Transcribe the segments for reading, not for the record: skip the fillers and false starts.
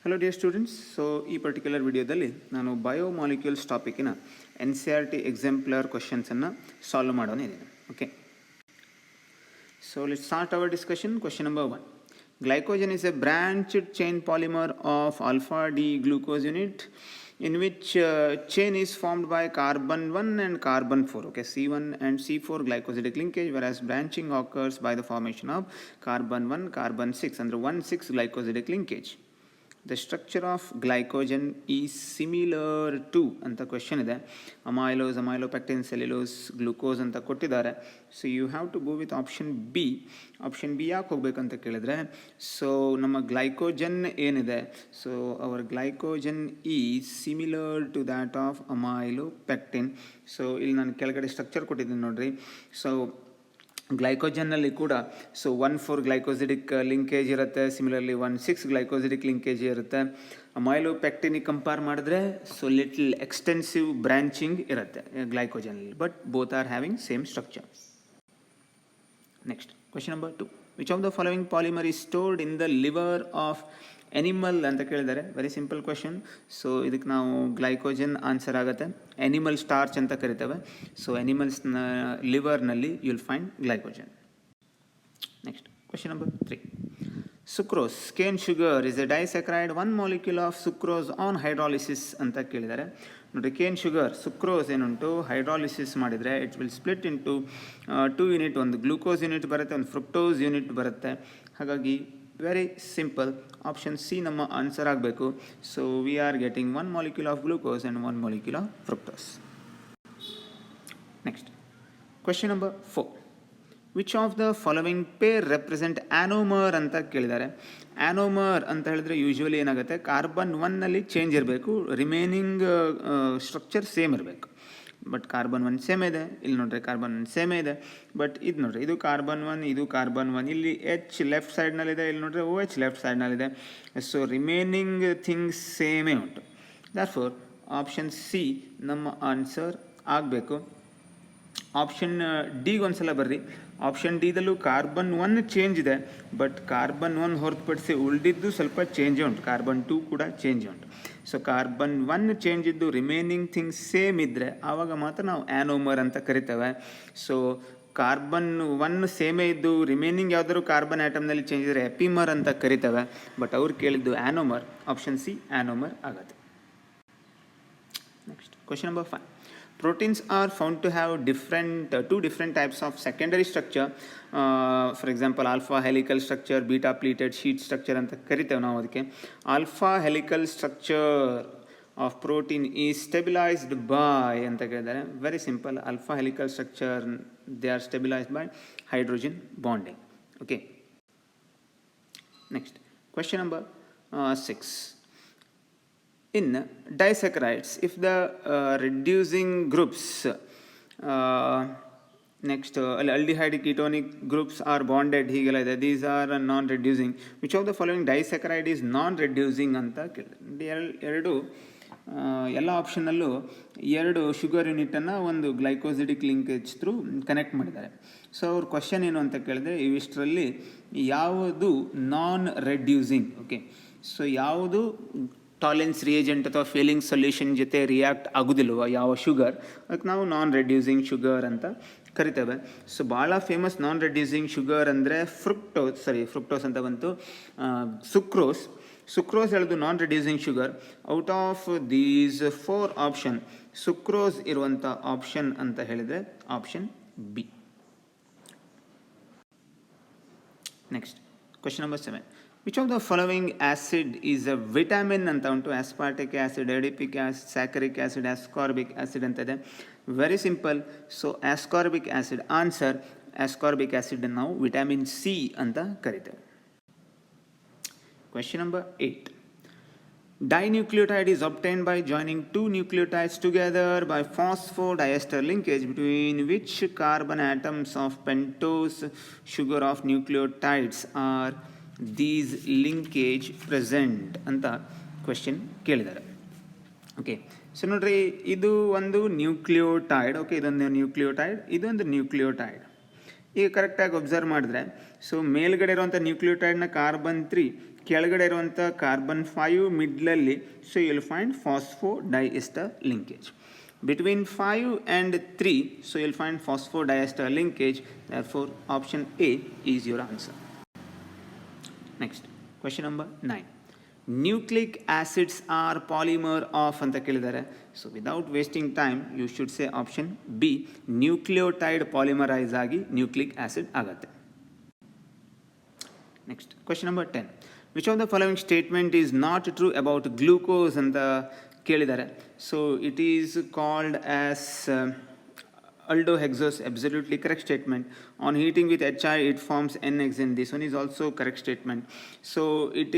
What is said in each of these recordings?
Hello dear students. So ಈ particular ವಿಡಿಯೋದಲ್ಲಿ ನಾನು ಬಯೋಮಾಲಿಕ್ಯೂಲ್ಸ್ ಟಾಪಿಕಿನ NCERT ಎಕ್ಸಾಂಪ್ಲರ್ ಕ್ವಶನ್ಸನ್ನು ಸಾಲ್ವ್ ಮಾಡೋಣ ಇದ್ದೀನಿ. Okay, so let's start hour discussion. Question number 1. Glycogen is a branched chain polymer of alpha D glucose unit in which chain is formed by carbon 1 and carbon 4. Okay, C1 and C4 glycosidic linkage, whereas branching occurs by the formation of carbon 1, carbon 6 under 1,6 glycosidic linkage. The structure of glycogen is similar to ಅಂತ question ಇದೆ. Amylose, amylopectin, cellulose, glucose ಅಂತ ಕೊಟ್ಟಿದ್ದಾರೆ. So you have to go with option B. Option B ಯಾಕೆ ಹೋಗ್ಬೇಕಂತ ಕೇಳಿದ್ರೆ, so ನಮ್ಮ glycogen ಏನಿದೆ, so our glycogen is similar to that of amylopectin. So ಇಲ್ಲಿ ನಾನು ಕೆಳಗಡೆ ಸ್ಟ್ರಕ್ಚರ್ ಕೊಟ್ಟಿದ್ದೀನಿ ನೋಡ್ರಿ. ಸೊ ಗ್ಲೈಕೋಜನ್ನಲ್ಲಿ ಕೂಡ ಸೊ 1,4 ಗ್ಲೈಕೋಸಿಡಿಕ್ ಲಿಂಕೇಜ್ ಇರುತ್ತೆ, ಸಿಮಿಲರ್ಲಿ 1,6 ಗ್ಲೈಕೋಸಿಡಿಕ್ ಲಿಂಕೇಜ್ ಇರುತ್ತೆ. ಅಮೈಲೋಪೆಕ್ಟಿನಿಗೆ ಕಂಪೇರ್ ಮಾಡಿದ್ರೆ ಸೊ ಲಿಟಲ್ ಎಕ್ಸ್ಟೆನ್ಸಿವ್ ಬ್ರಾಂಚಿಂಗ್ ಇರುತ್ತೆ ಗ್ಲೈಕೋಜನ್ನಲ್ಲಿ, but both are having same structure. Next question number 2. Which of the following polymer is stored in the liver of animal ಅಂತ ಕೇಳಿದ್ದಾರೆ. Very simple question. So ಇದಕ್ಕೆ ನಾವು glycogen answer ಆಗುತ್ತೆ. Animal starch ಅಂತ ಕರಿತೇವೆ. So ಎನಿಮಲ್ಸ್ನ ಲಿವರ್ನಲ್ಲಿ you will find glycogen. Next question number 3. Sucrose, cane sugar is a disaccharide 1 molecule of sucrose on hydrolysis ಅಂತ ಕೇಳಿದ್ದಾರೆ. ನೋಡಿ, ಕೇನ್ ಶುಗರ್ ಸುಕ್ರೋಸ್ ಏನುಂಟು ಹೈಡ್ರಾಲಿಸಿಸ್ ಮಾಡಿದರೆ it will split into 2 unit. ಒಂದು ಗ್ಲೂಕೋಸ್ ಯೂನಿಟ್ ಬರುತ್ತೆ, ಒಂದು ಫ್ರುಕ್ಟೋಸ್ ಯೂನಿಟ್ ಬರುತ್ತೆ. ಹಾಗಾಗಿ ವೆರಿ ಸಿಂಪಲ್, ಆಪ್ಷನ್ ಸಿ ನಮ್ಮ ಆನ್ಸರ್ ಆಗಬೇಕು. So we are getting 1 molecule of glucose and 1 molecule of fructose. Next question number 4. Which of the following pair represent anomer ಅಂತ ಕೇಳಿದ್ದಾರೆ. Anomer ಅಂತ ಹೇಳಿದ್ರೆ ಯೂಶ್ವಲಿ ಏನಾಗುತ್ತೆ, ಕಾರ್ಬನ್ 1ನಲ್ಲಿ ಚೇಂಜ್ ಇರಬೇಕು, ರಿಮೈನಿಂಗ್ ಸ್ಟ್ರಕ್ಚರ್ ಸೇಮ್ ಇರಬೇಕು. ಬಟ್ ಕಾರ್ಬನ್ 1 ಸೇಮ್ ಇದೆ, ಇಲ್ಲಿ ನೋಡ್ರಿ ಕಾರ್ಬನ್ 1 ಸೇಮೇ ಇದೆ. ಬಟ್ ಇದು ನೋಡ್ರಿ, ಇದು ಕಾರ್ಬನ್ 1, ಇದು ಕಾರ್ಬನ್ 1, ಇಲ್ಲಿ H ಲೆಫ್ಟ್ ಸೈಡ್ನಲ್ಲಿದೆ, ಇಲ್ಲಿ ನೋಡ್ರಿ OH ಲೆಫ್ಟ್ ಸೈಡ್ನಲ್ಲಿದೆ. ಸೊ ರಿಮೈನಿಂಗ್ ಥಿಂಗ್ಸ್ ಸೇಮೇ ಉಂಟು. ದರ್ಫೋರ್ ಆಪ್ಷನ್ ಸಿ ನಮ್ಮ ಆನ್ಸರ್ ಆಗಬೇಕು. ಆಪ್ಷನ್ ಡಿಗೆ ಒಂದ್ಸಲ ಬರ್ರಿ. ಆಪ್ಷನ್ ಡಿದಲ್ಲೂ ಕಾರ್ಬನ್ 1 ಚೇಂಜ್ ಇದೆ, ಬಟ್ ಕಾರ್ಬನ್ 1 ಹೊರತುಪಡಿಸಿ ಉಳಿದಿದ್ದು ಸ್ವಲ್ಪ ಚೇಂಜೇ ಉಂಟು. ಕಾರ್ಬನ್ 2 ಕೂಡ ಚೇಂಜ್ ಉಂಟು. ಸೊ ಕಾರ್ಬನ್ 1 ಚೇಂಜ್ ಇದ್ದು ರಿಮೈನಿಂಗ್ ಥಿಂಗ್ಸ್ ಸೇಮ್ ಇದ್ದರೆ ಆವಾಗ ಮಾತ್ರ ನಾವು ಆ್ಯನೋಮರ್ ಅಂತ ಕರಿತೇವೆ. ಸೊ ಕಾರ್ಬನ್ 1 ಸೇಮೇ ಇದ್ದು ರಿಮೈನಿಂಗ್ ಯಾವುದಾದ್ರು ಕಾರ್ಬನ್ ಆಟಮ್ನಲ್ಲಿ ಚೇಂಜ್ ಇದ್ದರೆ ಎಪಿಮರ್ ಅಂತ ಕರಿತೇವೆ. ಬಟ್ ಅವ್ರು ಕೇಳಿದ್ದು ಆ್ಯನೋಮರ್. ಆಪ್ಷನ್ ಸಿ ಆ್ಯನೋಮರ್ ಆಗುತ್ತೆ. Next question number 5. Proteins are found to have two different types of secondary structure. For example, alpha helical structure, beta pleated sheet structure ಅಂತ ಕರಿತೇವೆ ನಾವು ಅದಕ್ಕೆ. Alpha helical structure of protein is stabilised by ಅಂತ ಕೇಳಿದ್ದಾರೆ. Very simple, alpha helical structure they are stabilised by hydrogen bonding. Okay, next question number 6. In disaccharides, if the reducing groups aldehyde ketonic groups are bonded, ಹೀಗೆಲ್ಲ ಇದೆ, these are non-reducing. Which of the following disaccharide is non-reducing ಅಂತ ಕೇಳಿದೆ. ಎಲ್ಲ ಆಪ್ಷನಲ್ಲೂ 2 sugar ಯೂನಿಟನ್ನು ಒಂದು glycosidic linkage through connect ಮಾಡಿದ್ದಾರೆ. So ಅವ್ರ question ಏನು ಅಂತ ಕೇಳಿದ್ರೆ, ಇವಿಷ್ಟರಲ್ಲಿ ಯಾವುದು ನಾನ್ ರೆಡ್ಯೂಸಿಂಗ್. ಓಕೆ, ಸೊ ಯಾವುದು ಟಾಲೆನ್ಸ್ ರಿಯೇಜೆಂಟ್ ಅಥವಾ ಫೇಲಿಂಗ್ ಸೊಲ್ಯೂಷನ್ ಜೊತೆ ರಿಯಾಕ್ಟ್ ಆಗೋದಿಲ್ವ ಯಾವ ಶುಗರ್, ಅದಕ್ಕೆ ನಾವು ನಾನ್ ರೆಡ್ಯೂಸಿಂಗ್ ಶುಗರ್ ಅಂತ ಕರಿತೇವೆ. ಸೊ ಭಾಳ ಫೇಮಸ್ ನಾನ್ ರೆಡ್ಯೂಸಿಂಗ್ ಶುಗರ್ ಅಂದರೆ ಫ್ರುಕ್ಟೋಸ್ ಅಂತ ಬಂತು, ಸುಕ್ರೋಸ್. ಸುಕ್ರೋಸ್ ಹೇಳೋದು non reducing sugar. Out of these 4 option sucrose ಇರುವಂಥ ಆಪ್ಷನ್ ಅಂತ ಹೇಳಿದರೆ option B. Next question number 7. Which of the following acid is a vitamin ಅಂತ ಉಂಟು. aspartic acid, adipic acid, saccharic acid, ascorbic acid ಅಂತ ಇದೆ. Very simple. So ascorbic acid answer. ascorbic acid ನಾವು vitamin C ಅಂತ ಕರಿತೇವೆ. Question number 8. Dinucleotide is obtained by joining 2 nucleotides together by phosphodiester linkage between which carbon atoms of pentose sugar of nucleotides are these linkage present ಅಂತ question ಕೇಳಿದ್ದಾರೆ. Okay, so ನೋಡ್ರಿ, ಇದು ಒಂದು nucleotide. Okay, ಇದೊಂದು nucleotide, ಇದೊಂದು nucleotide. ಈಗ ಕರೆಕ್ಟಾಗಿ observe ಮಾಡಿದ್ರೆ, ಸೊ ಮೇಲ್ಗಡೆ ಇರುವಂಥ ನ್ಯೂಕ್ಲಿಯೋಟೈಡ್ನ ಕಾರ್ಬನ್ 3, ಕೆಳಗಡೆ ಇರುವಂಥ ಕಾರ್ಬನ್ 5 ಮಿಡ್ಲಲ್ಲಿ, so you will find phosphodiester linkage. Between 5 and 3, so you will find phosphodiester linkage. Therefore, option A is your answer. Next, question number 9. Nucleic acids are polymer of anta kelidare. So without wasting time, you should say option B, nucleotide polymerize agi nucleic acid agate. Next, question number 10. Which of the following statement is not true about glucose anta kelidare? So it is called as aldohexose, absolutely correct statement. On heating with HI, it forms N-hexane. This one is also correct statement. So it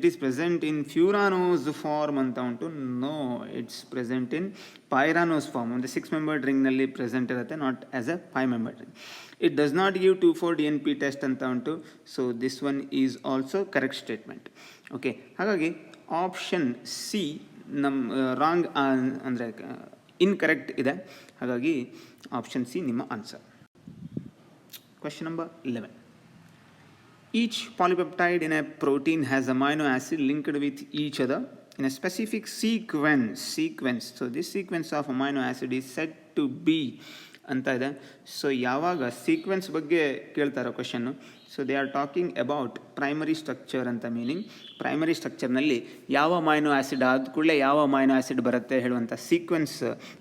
is present in furanose form anta untu. No, it's present in pyranose form. On the 6-membered ring nalli present irutte, not as a 5-membered ring. It does not give 2,4-DNP test anta untu. So this one is also correct statement. Okay, ಹಾಗಾಗಿ option C wrong ಅಂದರೆ incorrect ಇದೆ. ಹಾಗಾಗಿ option C ನಿಮ್ಮ answer. Question number 11. Each polypeptide in a protein has amino acid linked with each other in a specific sequence. So this sequence of amino acid is said to be ಅಂತ ಇದೆ. So ಯಾವಾಗ sequence ಬಗ್ಗೆ ಕೇಳ್ತಾರೋ question, so they are talking about primary structure ಅಂತ. Meaning primary ಸ್ಟ್ರಕ್ಚರ್ನಲ್ಲಿ ಯಾವ amino acid ಆದ ಕೂಡಲೇ ಯಾವ ಅಮೈನೋ ಆ್ಯಸಿಡ್ ಬರುತ್ತೆ ಹೇಳುವಂಥ ಸೀಕ್ವೆನ್ಸ್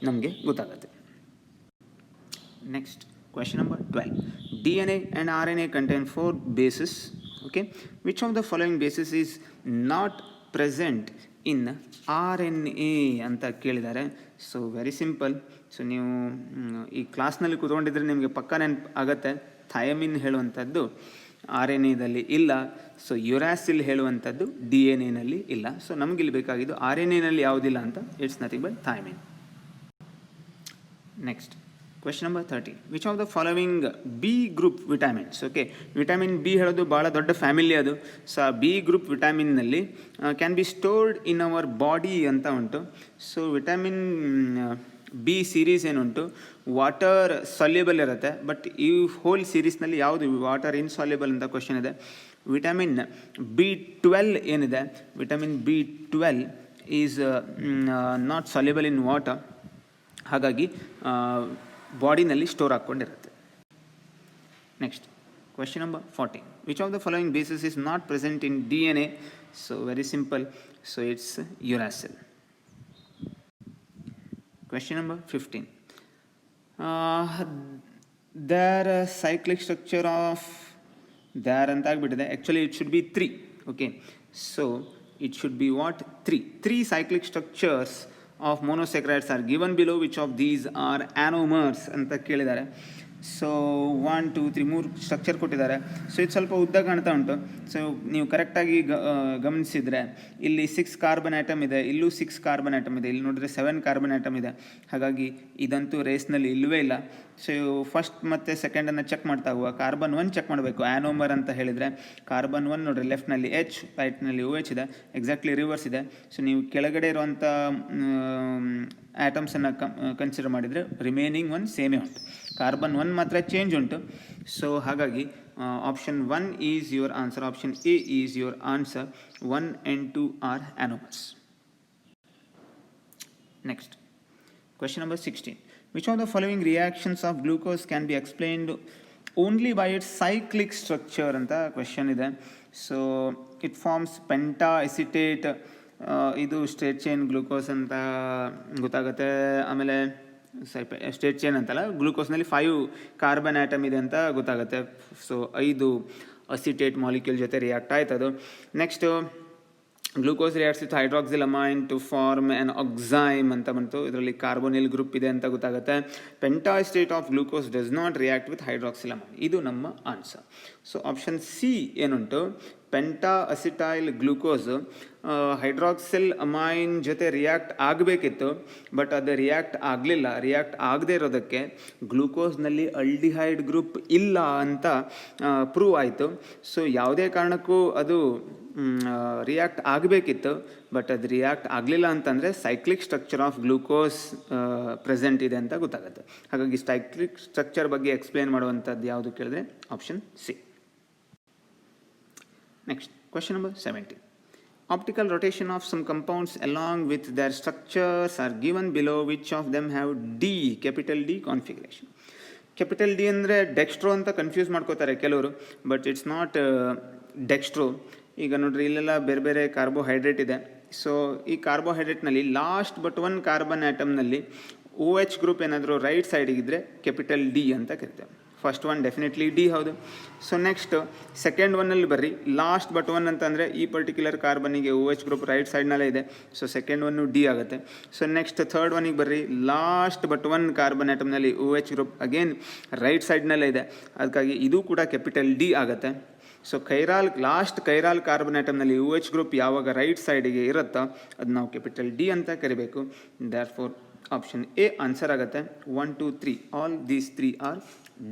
ನಮಗೆ ಗೊತ್ತಾಗುತ್ತೆ. Next, question number 12. DNA and RNA contain 4 bases. Okay, which of the following bases is not present in RNA ಅಂತ ಕೇಳಿದ್ದಾರೆ. So very simple. ಸೊ ನೀವು ಈ ಕ್ಲಾಸ್ನಲ್ಲಿ ಕೂತ್ಕೊಂಡಿದ್ರೆ ನಿಮಗೆ ಪಕ್ಕ ನೆನಪು ಆಗುತ್ತೆ. ಥಯಮಿನ್ ಹೇಳುವಂಥದ್ದು RNAದಲ್ಲಿ ಇಲ್ಲ. ಸೊ ಯುರಾಸಿಲ್ ಹೇಳುವಂಥದ್ದು DNA ಇಲ್ಲ. ಸೊ ನಮಗಿಲ್ಲಿ ಬೇಕಾಗಿದ್ದು RNAನಲ್ಲಿ ಯಾವುದಿಲ್ಲ ಅಂತ. It's nothing but thymine. Next, question number 13. Which of the following B group vitamins? Okay, vitamin B ಹೇಳೋದು ಭಾಳ ದೊಡ್ಡ ಫ್ಯಾಮಿಲಿ ಅದು. ಸೊ ಆ ಬಿ ಗ್ರೂಪ್ ವಿಟಮಿನ್ನಲ್ಲಿ can be stored in our body ಅಂತ ಉಂಟು. ಸೊ ವಿಟಮಿನ್ ಬಿ ಸೀರೀಸ್ ಏನುಂಟು water soluble ಇರುತ್ತೆ. ಬಟ್ ಈ ಹೋಲ್ ಸೀರೀಸ್ನಲ್ಲಿ ಯಾವುದು ವಾಟರ್ ಇನ್ಸಾಲ್ಯುಬಲ್ ಅಂತ ಕ್ವಶನ್ ಇದೆ. ವಿಟಮಿನ್ B12 ಏನಿದೆ, vitamin B12 is not soluble in water. ಹಾಗಾಗಿ ಬಾಡಿನಲ್ಲಿ ಸ್ಟೋರ್ ಹಾಕ್ಕೊಂಡಿರುತ್ತೆ. Next, question number 14. Which of the following bases is not present in DNA? So very simple. So it's uracil. Question number 15. Their cyclic structure of their ಅಂತ ಆಗಿಬಿಟ್ಟಿದೆ. Actually it should be 3. Okay, so it should be what? 3 cyclic structures of monosaccharides are given below. Which of these are anomers ಅಂತ ಕೇಳಿದ್ದಾರೆ. So 1 2 3 3 structure ಕೊಟ್ಟಿದ್ದಾರೆ. So ಇದು ಸ್ವಲ್ಪ ಉದ್ದ ಕಾಣ್ತಾ ಉಂಟು. ಸೊ ನೀವು ಕರೆಕ್ಟಾಗಿ ಗಮನಿಸಿದರೆ ಇಲ್ಲಿ 6 ಕಾರ್ಬನ್ ಆಟಮ್ ಇದೆ, ಇಲ್ಲೂ 6 ಕಾರ್ಬನ್ ಆಟಮ್ ಇದೆ, ಇಲ್ಲಿ ನೋಡಿದ್ರೆ 7 ಕಾರ್ಬನ್ ಆಟಮ್ ಇದೆ. ಹಾಗಾಗಿ ಇದಂತೂ ರೇಸ್ನಲ್ಲಿ ಇಲ್ಲವೇ ಇಲ್ಲ. ಸೊ ಫಸ್ಟ್ ಮತ್ತು ಸೆಕೆಂಡನ್ನು ಚೆಕ್ ಮಾಡ್ತಾ ಹೋಗುವ ಕಾರ್ಬನ್ 1 ಚೆಕ್ ಮಾಡಬೇಕು. ಆ್ಯನೋಮರ್ ಅಂತ ಹೇಳಿದರೆ ಕಾರ್ಬನ್ 1 ನೋಡಿರಿ, ಲೆಫ್ಟ್ನಲ್ಲಿ H, ರೈಟ್ನಲ್ಲಿ OH ಇದೆ, ಎಕ್ಸಾಕ್ಟ್ಲಿ ರಿವರ್ಸ್ ಇದೆ. ಸೊ ನೀವು ಕೆಳಗಡೆ ಇರುವಂಥ ಆಟಮ್ಸನ್ನು ಕನ್ಸಿಡರ್ ಮಾಡಿದರೆ ರಿಮೈನಿಂಗ್ 1 ಸೇಮೇ ಉಂಟು. ಕಾರ್ಬನ್ 1 ಮಾತ್ರ ಚೇಂಜ್ ಉಂಟು. ಸೊ ಹಾಗಾಗಿ option 1 is your answer. Option A is your answer. 1 and 2 are anomers. Next, question number 16. Which of the following reactions of glucose can be explained only by its cyclic structure ಅಂತ question ಇದೆ. So it forms pentaacetate. ಇದು straight chain glucose ಅಂತ ಗೊತ್ತಾಗುತ್ತೆ. ಆಮೇಲೆ straight chain ಅಂತಲ್ಲ, ಗ್ಲೂಕೋಸ್ನಲ್ಲಿ 5 carbon atom ಇದೆ ಅಂತ ಗೊತ್ತಾಗುತ್ತೆ. ಸೊ 5 ಅಸಿಟೇಟ್ ಮಾಲಿಕ್ಯೂಲ್ ಜೊತೆ ರಿಯಾಕ್ಟ್ ಆಯ್ತದು. Next glucose reacts with hydroxylamine to form an oxime ಅಂತ ಬಂತು. ಇದರಲ್ಲಿ ಕಾರ್ಬೋನಿಲ್ ಗ್ರೂಪ್ ಇದೆ ಅಂತ ಗೊತ್ತಾಗುತ್ತೆ. Pentaacetate of glucose does not react with hydroxylamine. ಇದು ನಮ್ಮ ಆನ್ಸರ್. ಸೊ ಆಪ್ಷನ್ ಸಿ ಏನುಂಟು, penta acetyl glucose hydroxyl amine ಜೊತೆ ರಿಯಾಕ್ಟ್ ಆಗಬೇಕಿತ್ತು, ಬಟ್ ಅದು ರಿಯಾಕ್ಟ್ ಆಗಲಿಲ್ಲ. ರಿಯಾಕ್ಟ್ ಆಗದೇ ಇರೋದಕ್ಕೆ ಗ್ಲೂಕೋಸ್ನಲ್ಲಿ ಅಲ್ಡಿಹೈಡ್ ಗ್ರೂಪ್ ಇಲ್ಲ ಅಂತ ಪ್ರೂವ್ ಆಯಿತು. ಸೊ ಯಾವುದೇ ಕಾರಣಕ್ಕೂ ಅದು ರಿಯಾಕ್ಟ್ ಆಗಬೇಕಿತ್ತು, ಬಟ್ ಅದು ರಿಯಾಕ್ಟ್ ಆಗಲಿಲ್ಲ ಅಂತಂದರೆ cyclic structure of glucose present ಇದೆ ಅಂತ ಗೊತ್ತಾಗುತ್ತೆ. ಹಾಗಾಗಿ ಸೈಕ್ಲಿಕ್ ಸ್ಟ್ರಕ್ಚರ್ ಬಗ್ಗೆ ಎಕ್ಸ್ಪ್ಲೇನ್ ಮಾಡುವಂಥದ್ದು ಯಾವುದು ಕೇಳಿದ್ರೆ option C. Next, Question number 70. Optical rotation of some compounds along with their structures are given below. Which of them have D, capital D configuration? Capital D ಅಂದರೆ dextro ಅಂತ confuse ಮಾಡ್ಕೋತಾರೆ ಕೆಲವರು, but it's not dextro. ಈಗ ನೋಡ್ರಿ ಇಲ್ಲೆಲ್ಲ ಬೇರೆ ಬೇರೆ carbohydrate ಇದೆ. ಸೊ ಈ ಕಾರ್ಬೋಹೈಡ್ರೇಟ್ನಲ್ಲಿ ಲಾಸ್ಟ್ ಬಟ್ ಒನ್ ಕಾರ್ಬನ್ ಆ್ಯಟಮ್ನಲ್ಲಿ OH ಗ್ರೂಪ್ ಏನಾದರೂ ರೈಟ್ ಸೈಡಿಗಿದ್ರೆ ಕ್ಯಾಪಿಟಲ್ ಡಿ ಅಂತ ಕರಿತೇವೆ. ಫಸ್ಟ್ ಒನ್ ಡೆಫಿನೆಟ್ಲಿ ಡಿ ಹೌದು. ಸೊ ನೆಕ್ಸ್ಟ್ ಸೆಕೆಂಡ್ ಒನ್ನಲ್ಲಿ ಬರ್ರಿ, ಲಾಸ್ಟ್ ಬಟ್ ಒನ್ ಅಂತಂದರೆ ಈ ಪರ್ಟಿಕ್ಯುಲರ್ ಕಾರ್ಬನಿಗೆ OH ಗ್ರೂಪ್ ರೈಟ್ ಸೈಡ್ನಲ್ಲೇ ಇದೆ, ಸೊ ಸೆಕೆಂಡ್ ಒನ್ನು ಡಿ ಆಗುತ್ತೆ. ಸೊ ನೆಕ್ಸ್ಟ್ ಥರ್ಡ್ ಒನ್ನಿಗೆ ಬರ್ರಿ, ಲಾಸ್ಟ್ ಬಟ್ ಒನ್ ಕಾರ್ಬನ್ ಆಟಮ್ನಲ್ಲಿ OH ಗ್ರೂಪ್ ಅಗೇನ್ ರೈಟ್ ಸೈಡ್ನಲ್ಲೇ ಇದೆ, ಅದಕ್ಕಾಗಿ ಇದು ಕೂಡ ಕ್ಯಾಪಿಟಲ್ ಡಿ ಆಗುತ್ತೆ. ಸೊ ಲಾಸ್ಟ್ ಕೈರಾಲ್ ಕಾರ್ಬನ್ ಆಟಮ್ನಲ್ಲಿ OH ಗ್ರೂಪ್ ಯಾವಾಗ ರೈಟ್ ಸೈಡಿಗೆ ಇರುತ್ತೋ ಅದು ನಾವು ಕ್ಯಾಪಿಟಲ್ ಡಿ ಅಂತ ಕರಿಬೇಕು. There four option A answer ಆಗುತ್ತೆ. 1, 2, 3 all these 3 are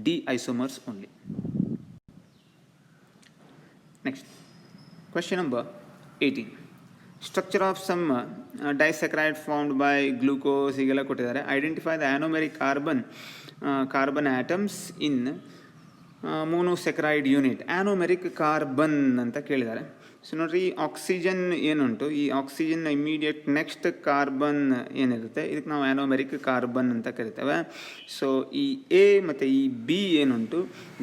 D isomers only. Next, question number 18. Structure of some disaccharide formed by glucose higela kottidare. Identify the anomeric carbon atoms in monosaccharide unit. Anomeric carbon anta kelidare. So ನೋಡ್ರಿ, ಈ oxygen ಏನುಂಟು, ಈ ಆಕ್ಸಿಜನ್ನ immediate next carbon ಏನಿರುತ್ತೆ ಇದಕ್ಕೆ ನಾವು ಆ್ಯನೋಮೆರಿಕ್ carbon ಅಂತ ಕರಿತೇವೆ. So ಈ ಎ ಮತ್ತು ಈ ಬಿ ಏನುಂಟು,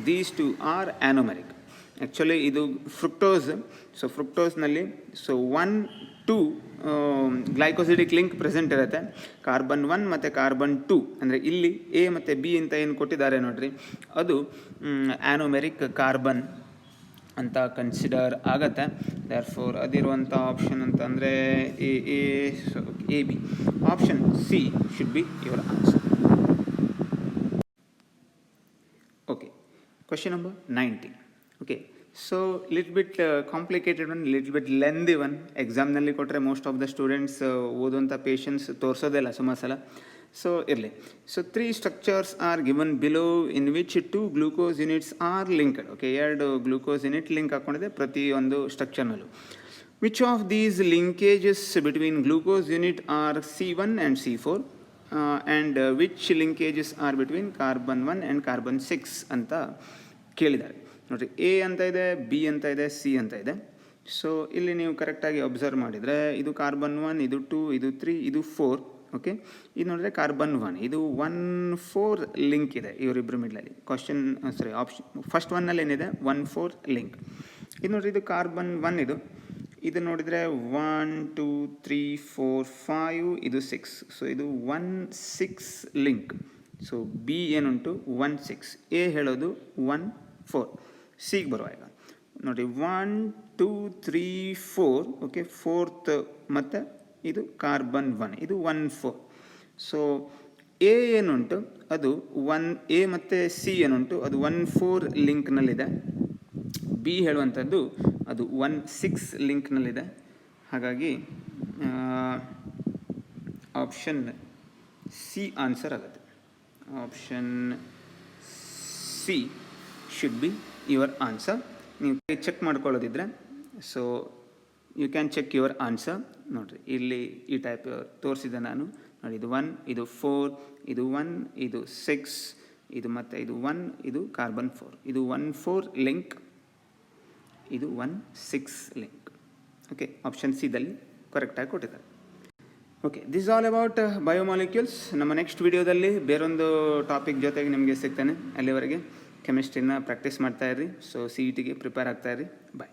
these two are anomeric. Actually ಇದು ಫ್ರುಕ್ಟೋಸ್. ಸೊ ಫ್ರುಕ್ಟೋಸ್ನಲ್ಲಿ 1, 2 ಗ್ಲೈಕೋಸಿಡಿಕ್ ಲಿಂಕ್ ಪ್ರೆಸೆಂಟ್ ಇರುತ್ತೆ. ಕಾರ್ಬನ್ 1 ಮತ್ತು ಕಾರ್ಬನ್ 2 ಅಂದರೆ ಇಲ್ಲಿ ಎ ಮತ್ತು ಬಿ ಅಂತ ಏನು ಕೊಟ್ಟಿದ್ದಾರೆ ನೋಡ್ರಿ, ಅದು ಆ್ಯನೋಮೆರಿಕ್ ಕಾರ್ಬನ್ ಅಂತ ಕನ್ಸಿಡರ್ ಆಗುತ್ತೆ. ದೇರ್ ಫೋರ್ ಅದಿರುವಂಥ ಆಪ್ಷನ್ ಅಂತಂದರೆ A B. Option C should be your answer. Okay, question number 19. Okay, so little bit complicated one, little bit lengthy one. ಎಕ್ಸಾಮ್ನಲ್ಲಿ ಕೊಟ್ಟರೆ ಮೋಸ್ಟ್ ಆಫ್ ದ ಸ್ಟೂಡೆಂಟ್ಸ್ ಓದುವಂಥ patience ತೋರಿಸೋದಿಲ್ಲ ಸುಮಾರು ಸಲ. ಸೊ ಇರಲಿ. So 3 structures are given below in which 2 glucose units are linked. ಓಕೆ, 2 glucose unit link ಹಾಕ್ಕೊಂಡಿದೆ ಪ್ರತಿಯೊಂದು ಸ್ಟ್ರಕ್ಚರ್ನಲ್ಲೂ. Which of these linkages between glucose unit are C1 and C4 and which linkages are between carbon 1 and carbon 6 ಅಂತ ಕೇಳಿದ್ದಾರೆ. ನೋಡಿರಿ, A ಅಂತ ಇದೆ, B ಅಂತ ಇದೆ, ಸಿ ಅಂತ ಇದೆ. ಸೊ ಇಲ್ಲಿ ನೀವು ಕರೆಕ್ಟಾಗಿ ಅಬ್ಸರ್ವ್ ಮಾಡಿದರೆ ಇದು ಕಾರ್ಬನ್ 1, ಇದು 2, ಇದು 3, ಇದು 4. ಓಕೆ, ಇದು ನೋಡಿದ್ರೆ ಕಾರ್ಬನ್ 1, ಇದು 1,4 ಲಿಂಕ್ ಇದೆ ಇವರಿಬ್ಬರು ಮಿಡ್ಲಲ್ಲಿ. ಆಪ್ಷನ್ ಫಸ್ಟ್ ಒನ್ನಲ್ಲಿ ಏನಿದೆ 1,4 ಲಿಂಕ್. ಇದು ನೋಡಿರಿ, ಇದು ಕಾರ್ಬನ್ 1, ಇದು ನೋಡಿದರೆ 1, 2, 3, 4, 5, ಇದು 6. ಸೊ ಇದು 1,6 ಲಿಂಕ್. ಸೊ ಬಿ ಏನುಂಟು 1,6, ಎ ಹೇಳೋದು 1,4. ಸಿಗೆ ಬರುವಾಗ ನೋಡಿ 1, 2, 3, 4. ಓಕೆ, ಫೋರ್ತ್ ಮತ್ತು ಇದು ಕಾರ್ಬನ್ 1, ಇದು 1,4. ಸೊ ಎ ಏನುಂಟು ಅದು ಎ ಮತ್ತು ಸಿ ಏನುಂಟು ಅದು 1,4 ಲಿಂಕ್ನಲ್ಲಿದೆ. ಬಿ ಹೇಳುವಂಥದ್ದು ಅದು 1,6 ಲಿಂಕ್ನಲ್ಲಿದೆ. ಹಾಗಾಗಿ ಆಪ್ಷನ್ ಸಿ ಆನ್ಸರ್ ಆಗುತ್ತೆ. Option C should be your answer. ನೀವು ಚೆಕ್ ಮಾಡ್ಕೊಳ್ಳೋದಿದ್ರೆ so you can check your answer. ನೋಡಿರಿ, ಇಲ್ಲಿ ಈ ಟೈಪ್ ತೋರಿಸಿದೆ ನಾನು. ನೋಡಿ, ಇದು 1, ಇದು 4, ಇದು 1, ಇದು 6, ಇದು ಮತ್ತು ಇದು 1, ಇದು ಕಾರ್ಬನ್ 4. ಇದು 1,4 ಲಿಂಕ್, ಇದು 1,6 ಲಿಂಕ್. ಓಕೆ, ಆಪ್ಷನ್ ಸಿದಲ್ಲಿ ಕರೆಕ್ಟಾಗಿ ಕೊಟ್ಟಿದ್ದಾರೆ. Okay, this all about biomolecules. ನಮ್ಮ ನೆಕ್ಸ್ಟ್ ವಿಡಿಯೋದಲ್ಲಿ ಬೇರೊಂದು ಟಾಪಿಕ್ ಜೊತೆಗೆ ನಿಮಗೆ ಸಿಗ್ತಾನೆ. ಅಲ್ಲಿವರೆಗೆ ಕೆಮಿಸ್ಟ್ರಿನ ಪ್ರಾಕ್ಟೀಸ್ ಮಾಡ್ತಾಯಿರ್ರಿ. ಸೊ CETಗೆ ಪ್ರಿಪೇರ್ ಆಗ್ತಾಯಿರ್ರಿ. ಬಾಯ್.